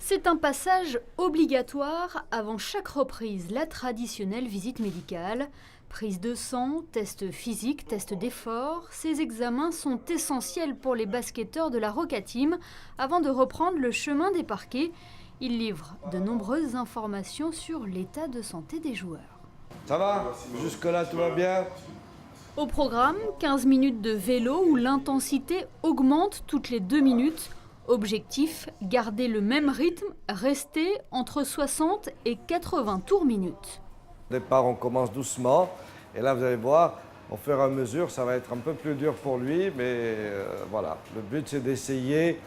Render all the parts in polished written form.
C'est un passage obligatoire avant chaque reprise, la traditionnelle visite médicale. Prise de sang, test physique, test d'effort, ces examens sont essentiels pour les basketteurs de la Roca Team avant de reprendre le chemin des parquets. Ils livrent de nombreuses informations sur l'état de santé des joueurs. Ça va? Jusque-là, tout va bien? Au programme, 15 minutes de vélo où l'intensité augmente toutes les 2 minutes. Objectif, garder le même rythme, rester entre 60 et 80 tours minutes. Au départ, on commence doucement. Et là, vous allez voir, au fur et à mesure, ça va être un peu plus dur pour lui. Mais voilà, le but, c'est d'essayer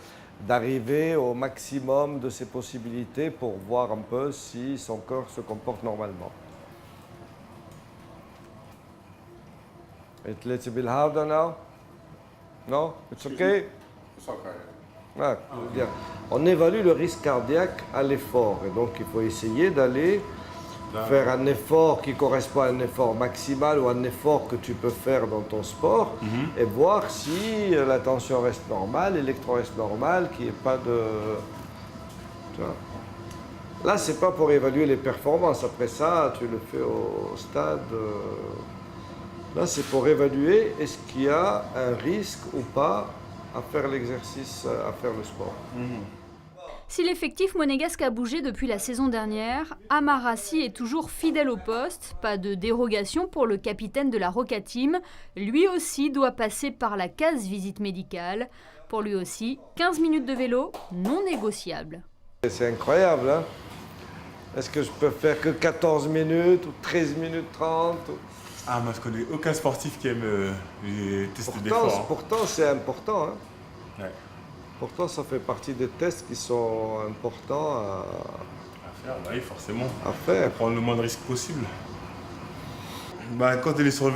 d'arriver au maximum de ses possibilités pour voir un peu si son corps se comporte normalement. It's a little bit harder now? No? It's okay? It's okay. Ah, bien. On évalue le risque cardiaque à l'effort. Et donc, il faut essayer d'aller faire un effort qui correspond à un effort maximal ou un effort que tu peux faire dans ton sport et voir si la tension reste normale, l'électro reste normal, qu'il n'y ait pas de... Tu vois. Là, c'est pas pour évaluer les performances. Après ça, tu le fais au stade... Là, c'est pour évaluer est-ce qu'il y a un risque ou pas à faire l'exercice, à faire le sport. Si l'effectif monégasque a bougé depuis la saison dernière, Amarassi est toujours fidèle au poste. Pas de dérogation pour le capitaine de la Roca Team. Lui aussi doit passer par la case visite médicale. Pour lui aussi, 15 minutes de vélo non négociables. C'est incroyable, hein? Est-ce que je peux faire que 14 minutes ou 13 minutes 30 Ah, moi je connais aucun sportif qui aime les tests d'effort. Pourtant, c'est important, hein? Ouais. Pourtant, ça fait partie des tests qui sont importants À faire, bah oui, forcément. à faire. Prendre le moins de risques possible. Bah, quand elle est sur le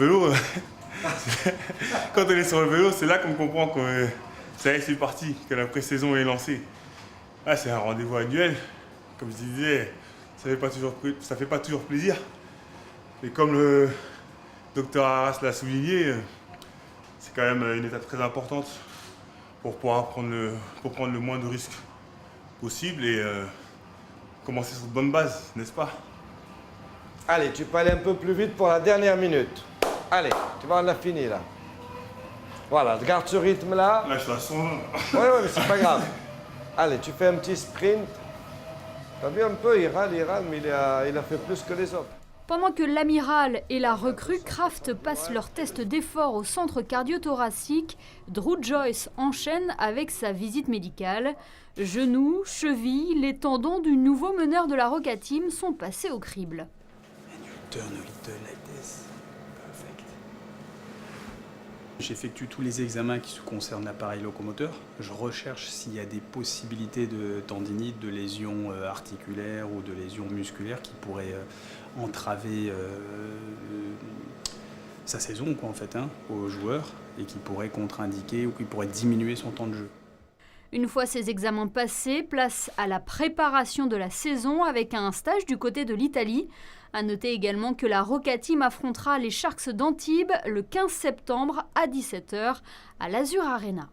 vélo, c'est là qu'on comprend que ça y est, c'est parti, que la pré-saison est lancée. Ah, c'est un rendez-vous annuel. Comme je disais, ça fait pas toujours plaisir. Et comme le docteur Arras l'a souligné, c'est quand même une étape très importante pour pouvoir prendre le moins de risques possible et commencer sur de bonnes bases, n'est-ce pas? Allez, tu peux aller un peu plus vite pour la dernière minute. Allez, tu vois, on a fini là. Voilà, garde ce rythme-là. Là, je suis à 100. Oui, mais c'est pas grave. Allez, tu fais un petit sprint. T'as vu un peu, il râle, mais il a fait plus que les autres. Pendant que l'amiral et la recrue Kraft passent leur test d'effort au centre cardio-thoracique, Drew Joyce enchaîne avec sa visite médicale. Genoux, chevilles, les tendons du nouveau meneur de la Roca Team sont passés au crible. J'effectue tous les examens qui concernent l'appareil locomoteur. Je recherche s'il y a des possibilités de tendinite, de lésions articulaires ou de lésions musculaires qui pourraient entraver sa saison aux joueurs et qui pourraient contre-indiquer ou qui pourraient diminuer son temps de jeu. Une fois ces examens passés, place à la préparation de la saison avec un stage du côté de l'Italie. À noter également que la Roca Team affrontera les Sharks d'Antibes le 15 septembre à 17 h à l'Azur Arena.